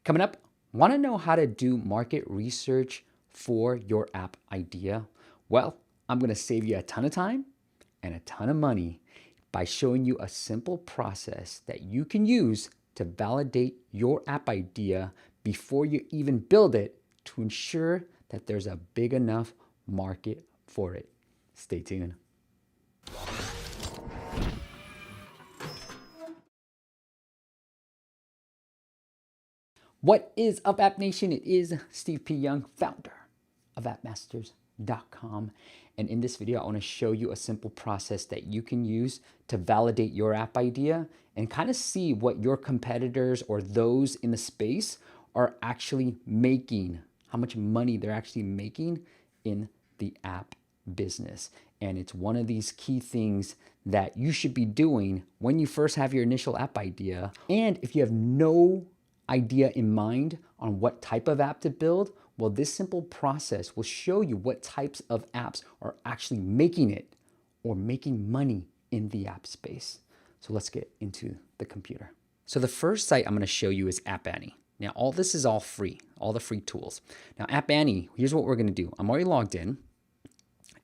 Coming up, want to know how to do market research for your app idea? Well, I'm going to save you a ton of time and a ton of money by showing you a simple process that you can use to validate your app idea before you even build it to ensure that there's a big enough market for it. Stay tuned. What is up, App Nation? It is Steve P. Young, founder of appmasters.com. And in this video, I want to show you a simple process that you can use to validate your app idea and kind of see what your competitors or those in the space are actually making, how much money they're actually making in the app business. And it's one of these key things that you should be doing when you first have your initial app idea. And if you have no idea in mind on what type of app to build, well, this simple process will show you what types of apps are actually making it or making money in the app space. So let's get into the computer. So the first site I'm going to show you is App Annie. Now, all this is all free, all the free tools. Now, App Annie, here's what we're going to do. I'm already logged in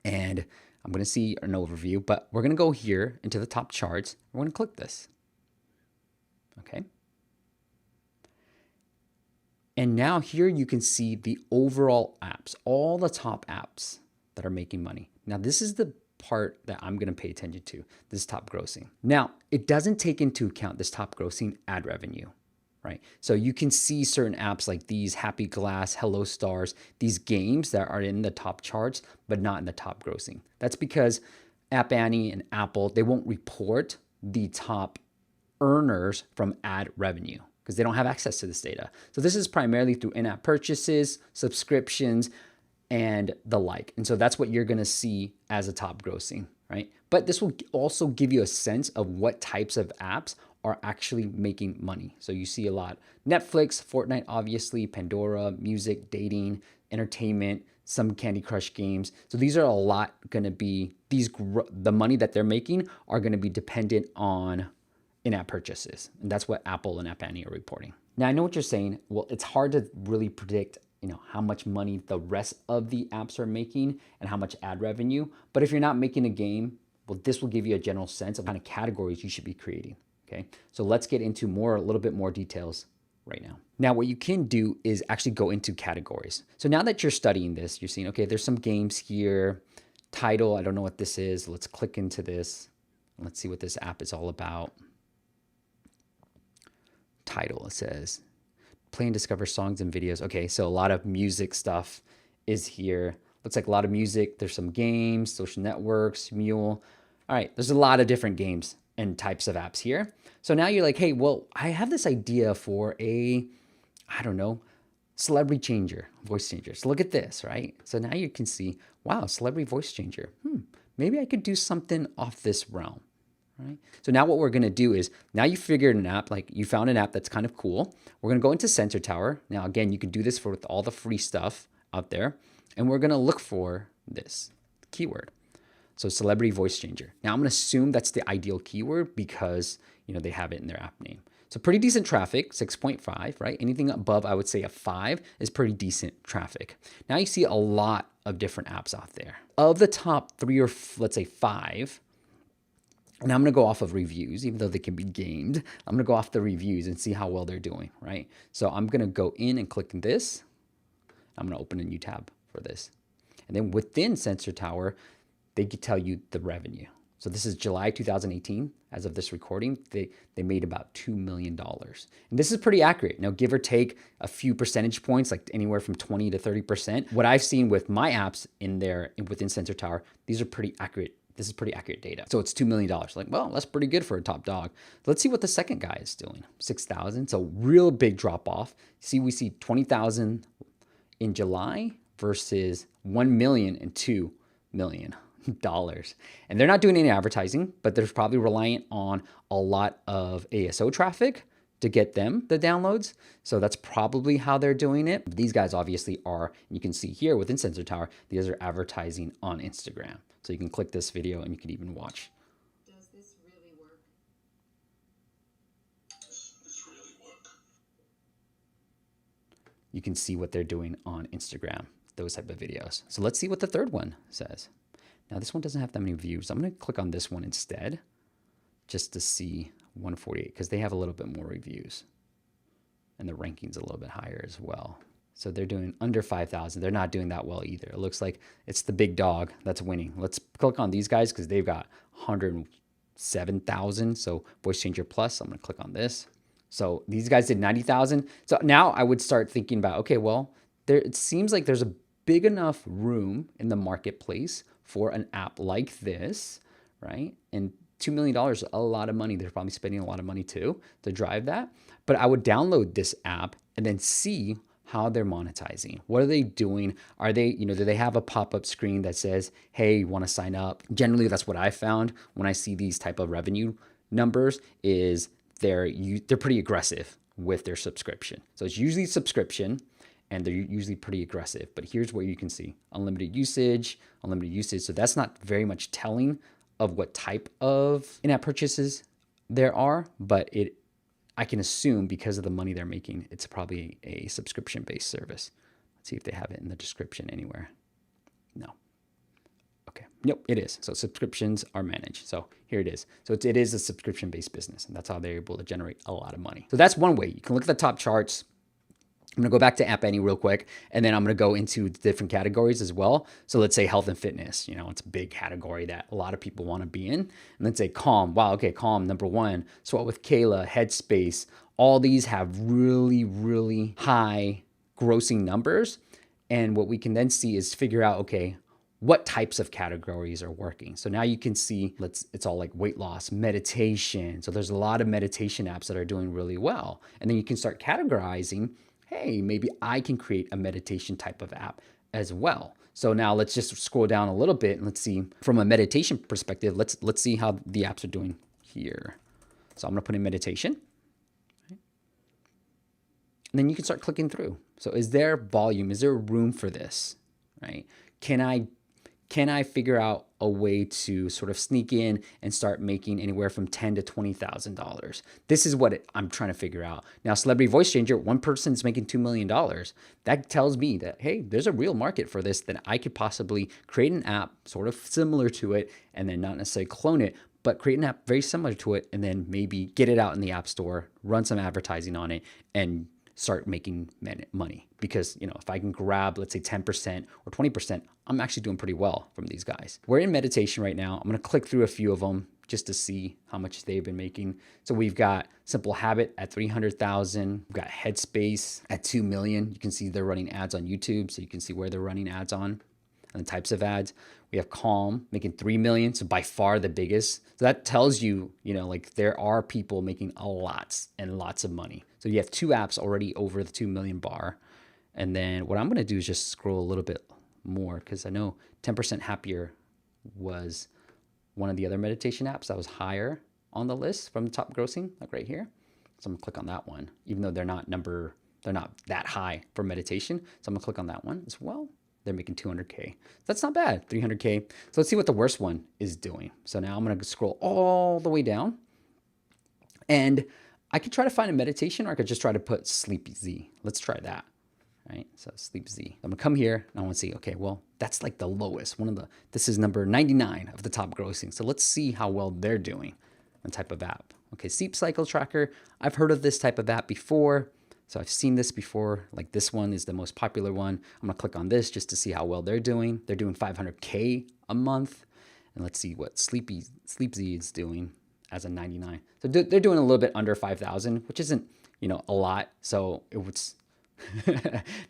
and I'm going to see an overview, but we're going to go here into the top charts. We're going to click this. Okay. And now here you can see the overall apps, all the top apps that are making money. Now this is the part that I'm gonna pay attention to, this top grossing. Now, it doesn't take into account this top grossing ad revenue, right? So you can see certain apps like these, Happy Glass, Hello Stars, these games that are in the top charts, but not in the top grossing. That's because App Annie and Apple, they won't report the top earners from ad revenue, because they don't have access to this data. So this is primarily through in-app purchases, subscriptions, and the like. And so that's what you're gonna see as a top grossing, right? But this will also give you a sense of what types of apps are actually making money. So you see a lot: Netflix, Fortnite, obviously, Pandora, music, dating, entertainment, some Candy Crush games. So these are a lot gonna be, the money that they're making are gonna be dependent on in-app purchases. And that's what Apple and App Annie are reporting. Now, I know what you're saying. Well, it's hard to really predict, how much money the rest of the apps are making and how much ad revenue. But if you're not making a game, well, this will give you a general sense of kind of categories you should be creating. Okay. So let's get into a little bit more details right now. Now, what you can do is actually go into categories. So now that you're studying this, you're seeing, okay, there's some games here. Title, I don't know what this is. Let's click into this. Let's see what this app is all about. Title, it says play and discover songs and videos. Okay, so a lot of music stuff is here. Looks like a lot of music. There's some games, social networks, Mule. All right, there's a lot of different games and types of apps here. So now you're like, hey, well, I have this idea for a, I don't know, celebrity changer, voice changer. So look at this, right? So now you can see, wow, celebrity voice changer. Maybe I could do something off this realm. Right? So now what we're going to do is, now you figured an app, like you found an app that's kind of cool. We're going to go into Sensor Tower. Now, again, you can do this with all the free stuff out there. And we're going to look for this keyword. So celebrity voice changer. Now I'm going to assume that's the ideal keyword because, they have it in their app name. So pretty decent traffic, 6.5, right? Anything above, I would say a 5 is pretty decent traffic. Now you see a lot of different apps out there. Of the top 3 or let's say 5, and I'm going to go off of reviews, even though they can be gamed. I'm going to go off the reviews and see how well they're doing, right? So I'm going to go in and click this. I'm going to open a new tab for this. And then within Sensor Tower, they can tell you the revenue. So this is July 2018. As of this recording, they made about $2 million. And this is pretty accurate. Now, give or take a few percentage points, like anywhere from 20 to 30%. What I've seen with my apps within Sensor Tower, these are pretty accurate. This is pretty accurate data. So it's $2 million. Like, well, that's pretty good for a top dog. Let's see what the second guy is doing. 6,000. So real big drop off. See, we see 20,000 in July versus 1 million and $2 million. And they're not doing any advertising, but they're probably reliant on a lot of ASO traffic to get them the downloads. So that's probably how they're doing it. These guys obviously are, you can see here within Sensor Tower, these are advertising on Instagram. So you can click this video and you can even watch. Does this really work? Does this really work? you can see what they're doing on Instagram, those type of videos. So let's see what the third one says. Now this one doesn't have that many views. I'm going to click on this one instead just to see 148 because they have a little bit more reviews and the ranking's a little bit higher as well. So they're doing under 5,000. They're not doing that well either. It looks like it's the big dog that's winning. Let's click on these guys because they've got 107,000. So Voice Changer Plus, I'm going to click on this. So these guys did 90,000. So now I would start thinking about, okay, well, it seems like there's a big enough room in the marketplace for an app like this, right? And $2 million, a lot of money. They're probably spending a lot of money too to drive that. But I would download this app and then see how they're monetizing. What are they doing? Are they, do they have a pop-up screen that says, hey, you want to sign up? Generally, that's what I found when I see these type of revenue numbers is they're pretty aggressive with their subscription. So it's usually subscription and they're usually pretty aggressive. But here's where you can see unlimited usage. So that's not very much telling of what type of in-app purchases there are, but I can assume because of the money they're making, it's probably a subscription-based service. Let's see if they have it in the description anywhere. No. Okay. Nope, it is. So subscriptions are managed. So here it is. So it is a subscription-based business, and that's how they're able to generate a lot of money. So that's one way. You can look at the top charts. I'm going to go back to App Annie real quick, and then I'm going to go into different categories as well. So let's say health and fitness, it's a big category that a lot of people want to be in. And let's say Calm. Wow, okay, Calm, number one. Sweat with Kayla, Headspace. All these have really, really high grossing numbers. And what we can then see is figure out, okay, what types of categories are working. So now you can see, it's all like weight loss, meditation. So there's a lot of meditation apps that are doing really well. And then you can start categorizing, hey, maybe I can create a meditation type of app as well. So now let's just scroll down a little bit and let's see from a meditation perspective, let's see how the apps are doing here. So I'm gonna put in meditation. And then you can start clicking through. So is there volume? Is there room for this, right? Can I figure out a way to sort of sneak in and start making anywhere from $10,000 to $20,000? This is what I'm trying to figure out. Now, Celebrity Voice Changer, one person's making $2 million. That tells me that, hey, there's a real market for this, that I could possibly create an app sort of similar to it and then not necessarily clone it, but create an app very similar to it and then maybe get it out in the App Store, run some advertising on it, and start making money. Because, if I can grab, let's say 10% or 20%, I'm actually doing pretty well from these guys. We're in meditation right now. I'm going to click through a few of them just to see how much they've been making. So we've got Simple Habit at 300,000. We've got Headspace at 2 million. You can see they're running ads on YouTube, so you can see where they're running ads on and the types of ads. We have Calm making 3 million, so by far the biggest. So that tells you, like there are people making a lot and lots of money. So you have two apps already over the 2 million bar. And then what I'm going to do is just scroll a little bit more because I know 10% Happier was one of the other meditation apps that was higher on the list from the top grossing, like right here. So I'm going to click on that one, even though they're not that high for meditation. So I'm going to click on that one as well. They're making 200K. That's not bad, 300K. So let's see what the worst one is doing. So now I'm going to scroll all the way down. And I could try to find a meditation, or I could just try to put Sleepy Z. Let's try that. Right? So Sleep Z. I'm gonna come here and I want to see, okay, well, that's like the lowest. This is number 99 of the top grossing. So let's see how well they're doing on type of app. Okay, Sleep Cycle Tracker. I've heard of this type of app before. So I've seen this before. Like this one is the most popular one. I'm gonna click on this just to see how well they're doing. They're doing 500K a month. And let's see what Sleep Z is doing as a 99. So they're doing a little bit under 5,000, which isn't, a lot. So it would,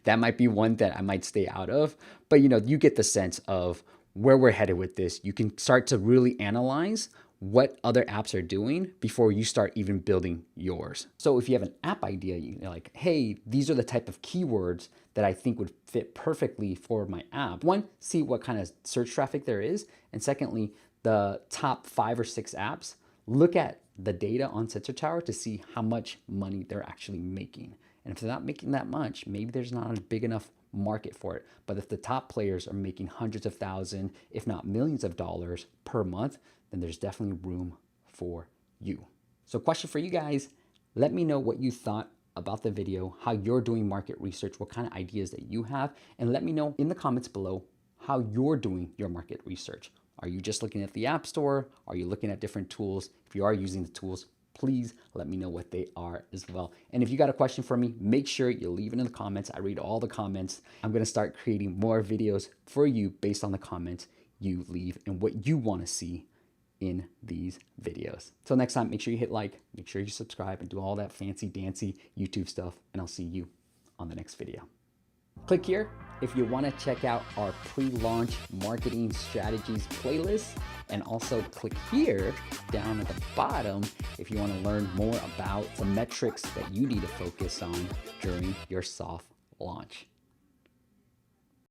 that might be one that I might stay out of. But, you get the sense of where we're headed with this. You can start to really analyze what other apps are doing before you start even building yours. So if you have an app idea, you're like, hey, these are the type of keywords that I think would fit perfectly for my app. One, see what kind of search traffic there is. And secondly, the top 5 or 6 apps, look at the data on Sensor Tower to see how much money they're actually making. And if they're not making that much, maybe there's not a big enough market for it. But if the top players are making hundreds of thousands, if not millions of dollars per month, then there's definitely room for you. So question for you guys, let me know what you thought about the video, how you're doing market research, what kind of ideas that you have, and let me know in the comments below how you're doing your market research. Are you just looking at the App Store? Are you looking at different tools? If you are using the tools, please let me know what they are as well. And if you got a question for me, make sure you leave it in the comments. I read all the comments. I'm going to start creating more videos for you based on the comments you leave and what you want to see in these videos. Till next time, make sure you hit like, make sure you subscribe, and do all that fancy dancy YouTube stuff, and I'll see you on the next video. Click here if you want to check out our pre-launch marketing strategies playlist, and also click here down at the bottom if you want to learn more about the metrics that you need to focus on during your soft launch.